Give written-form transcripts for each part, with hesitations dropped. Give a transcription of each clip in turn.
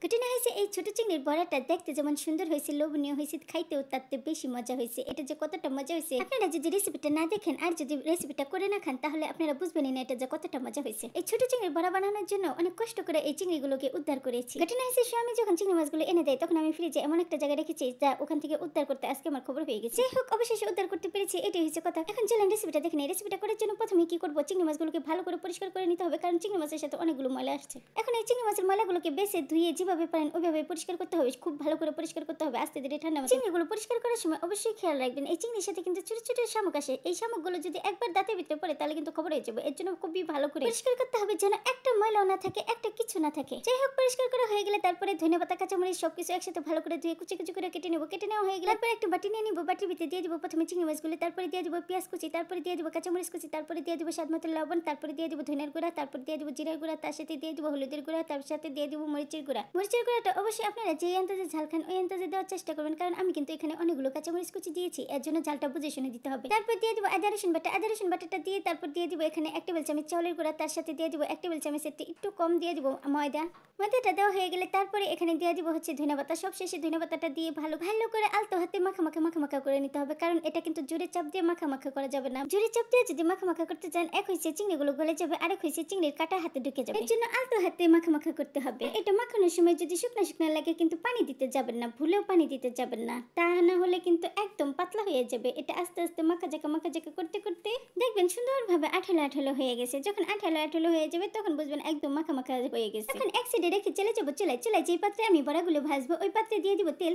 ঘটনা হয়েছে এই ছোট চিংড়ির বড়াটা দেখতে যেমন সুন্দর হয়েছে, লোভনীয় হয়েছে, খাইতেও তাতে বেশি মজা হয়েছে। এটা যে কতটা মজা হয়েছে আপনারা যদি রেসিপিটা না দেখেন আর যদি রেসিপিটা করে না খান তাহলে আপনারা বুঝবেনই না এটা যে কতটা মজা হয়েছে। এই ছোট চিংড়ির বড়া বানানোর জন্য অনেক কষ্ট করে এই চিংড়িগুলোকে উদ্ধার করেছি। ঘটনা হয়েছে স্বামী যখন চিংড়ি মাছগুলো এনে দেয় তখন আমি ফ্রিজে এমন একটা জায়গায় রেখেছি যা ওখান থেকে উদ্ধার করতে আজকে আমার খবর হয়ে গেছে। যাই হোক, অবশেষে উদ্ধার করতে পেরেছি, এটাই হচ্ছে কথা। এখন চলেন রেসিপিটা দেখে নিই। রেসিপিটা করার জন্য প্রথমে কি করবো, চিংড়ি মাছগুলোকে ভালো করে পরিষ্কার করে নিতে হবে, কারণ চিংড়ি মাছের সাথে অনেকগুলো ময়লা আসছে। এখন এই চিংড়ি মাছের ময়লাগুলোকে বেছে ধুয়ে যেভাবে পারেন ওইভাবে পরিষ্কার করতে হবে, খুব ভালো করে পরিষ্কার করতে হবে আস্তে ধীরে ঠান্ডা মাথায়। চিংড়িগুলো পরিষ্কার করার সময় অবশ্যই খেয়াল রাখবেন এই চিংড়ির সাথে কিন্তু ছোট ছোট শামুক আসে। এই শামুকগুলো যদি একবার দাঁতের ভিতরে পড়ে তাহলে কিন্তু খবর হয়ে যাবে। এর জন্য খুবই ভালো করে পরিষ্কার করতে হবে যেন একটা ময়লা না থাকে, একটা কিছু না থাকে। যাই হোক, পরিষ্কার করা হয়ে গেলে তারপরে ধনেপাতা, কাঁচামরিচ সবকিছু একসাথে ভালো করে ধুয়ে কুচি কুচি করে কেটে নেব। কেটে নেওয়া হয়ে গেলে তারপরে একটা বাটি নিয়ে নিব। বাটির ভিতরে দিয়ে দিব প্রথমে চিংড়ি মাছগুলো, তারপরে দিয়ে দিব পেঁয়াজ কুচি, তারপরে দিয়ে দিব কাঁচামরিচ কুচি, তারপরে দিয়ে দিব স্বাদ মতো লবণ, তারপরে দিয়ে দিব ধনিয়ার গুঁড়া, তারপরে দিয়ে দিব জিরার গুঁড়া, তার সাথে দিয়ে দিব হলুদের গুঁড়া, তার সাথে দিয়ে দিব মরিচের গুঁড়া। মরিচের গুঁড়াটা অবশ্যই আপনারা যে আন্দাজে ঝাল খান ওই আন্দাজে দেওয়ার চেষ্টা করবেন, কারণ আমি কিন্তু এখানে অনেকগুলো কাঁচামরিচ কুচি দিয়েছি, এর জন্য ঝালটা বুঝে শুনে দিতে হবে। তারপর দিয়ে দিব আদা রসুন বাটা। আদা রসুন বাটাটা দিয়ে তারপর দিয়ে দিব এখানে 1 টেবিল চামচ চাউলের গুঁড়া, তার সাথে দিয়ে দিব 1 টেবিল চামচের একটু কম দিয়ে দিব ময়দা। ময়দাটা দেওয়া হয়ে গেলে তারপরে এখানে দিয়ে দিব হচ্ছে ধনেপাতা। সব শেষে ধনেপাতাটা দিয়ে ভালো করে আলতো হাতে মাখা করে নিতে হবে, কারণ এটা কিন্তু জোরে চাপ দিয়ে মাখা করা যাবে না। জোরে চাপ দিয়ে যদি মাখা করতে চান, এক হইছে চিংড়িগুলো গলে যাবে, আরেক হইছে চিংড়ির কাটা হাতে ঢুকে যাবে। এর জন্য আলতো হাতে মাখা করতে হবে। এটা মাখানোর সময় যদি শুকনা লাগে কিন্তু পানি দিতে যাবেন না, ভুলেও পানি দিতে যাবেন না, তা না হলে কিন্তু একদম পাতলা হয়ে যাবে। এটা আস্তে আস্তে মাখা জাকা করতে করতে দেখবেন সুন্দরভাবে আঠালো হয়ে গেছে। যখন আঠালো হয়ে যাবে তখন বুঝবেন একদম মাখা হয়ে গেছে। এখন এক সাইডে রেখে চলে যাবো চুলায়। যে পাত্রে আমি বড়াগুলো ভাজবো ওই পাত্রে দিয়ে দিব তেল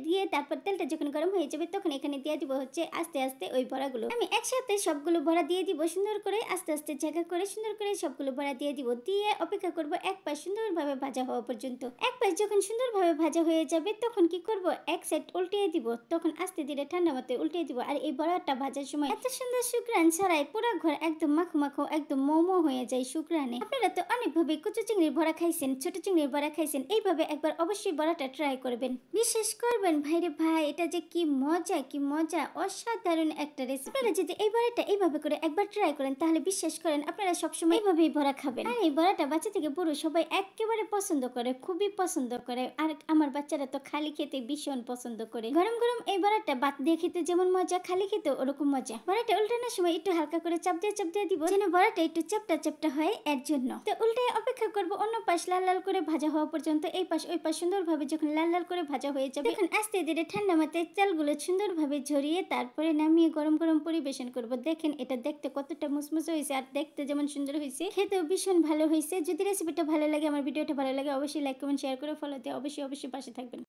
দিয়ে তারপর তেলটা যখন গরম হয়ে যাবে তখন এখানে দিয়ে দিব হচ্ছে আস্তে আস্তে ওই বড়াগুলো। আমি একসাথে সবগুলো বড়া দিয়ে দিব সুন্দর করে, আস্তে আস্তে জায়গা করে সুন্দর করে সবগুলো বড়া দিয়ে দিব। দিয়ে অপেক্ষা করব এক পাশ সুন্দরভাবে ভাজা হওয়া পর্যন্ত। এক পাশ যখন সুন্দরভাবে ভাজা হয়ে যাবে তখন কি করব, এক সাইড উল্টিয়ে দিব, তখন আস্তে ধীরে ঠান্ডা মাথায় উল্টিয়ে দিব। আর এই বড়াটা ভাজার সময় এত সুন্দর সুগ্রান ছড়ায়, পুরো ঘর একদম মাখো একদম মোমো হয়ে যায় সুগ্রানে। আপনারা তো অনেকভাবে কচু চিংড়ির বড়া খাইছেন, ছোট চিংড়ির বড়া খাইছেন, এইভাবে একবার অবশ্যই বড়াটা ট্রাই করবেন। বিশ্বাস করবেন ভাইরে ভাই, এটা যে কি মজা, অসাধারণ একটা রেসিপি। আপনারা যদি এই বড়াটা এইভাবে করে একবার ট্রাই করেন তাহলে বিশ্বাস করেন আপনারা সবসময় এইভাবেই বড়া খাবেন। আর এই বড়াটা বাচ্চা থেকে বড় সবাই একেবারে পছন্দ করে, খুবই পছন্দ করে। আর আমার বাচ্চারা তো খালি খেতে ভীষণ পছন্দ করে। গরম এই বড়াটা ভাত দিয়ে খেতে যেমন মজা, খালি খেতে ওরকম মজা। বড়াটা উল্টানোর সময় একটু হালকা করে চাপ দিয়ে দিব যেন বড়াটা একটু চ্যাপটা হয়, এর জন্য। তো উল্টায় অপেক্ষা করব অন্য পাশ লাল করে ভাজা হওয়া পর্যন্ত। এই পাশ ওই পাশ সুন্দরভাবে যখন লাল করে ভাজা হয়ে যাবে তখন আস্তে ধীরে ঠান্ডা মাথায় তেলগুলো সুন্দরভাবে ঝরিয়ে তারপরে নামিয়ে গরম পরিবেশন করব। দেখেন এটা দেখতে কতটা মুসমুসে হয়েছে, আর দেখতে যেমন সুন্দর হয়েছে খেতেও ভীষণ ভালো হয়েছে। যদি রেসিপিটা ভালো লাগে, আমার ভিডিওটা ভালো লাগে, অবশ্যই লাইক কমেন্ট শেয়ার করে ফলো দিয়ে অবশ্যই পাশে থাকবেন।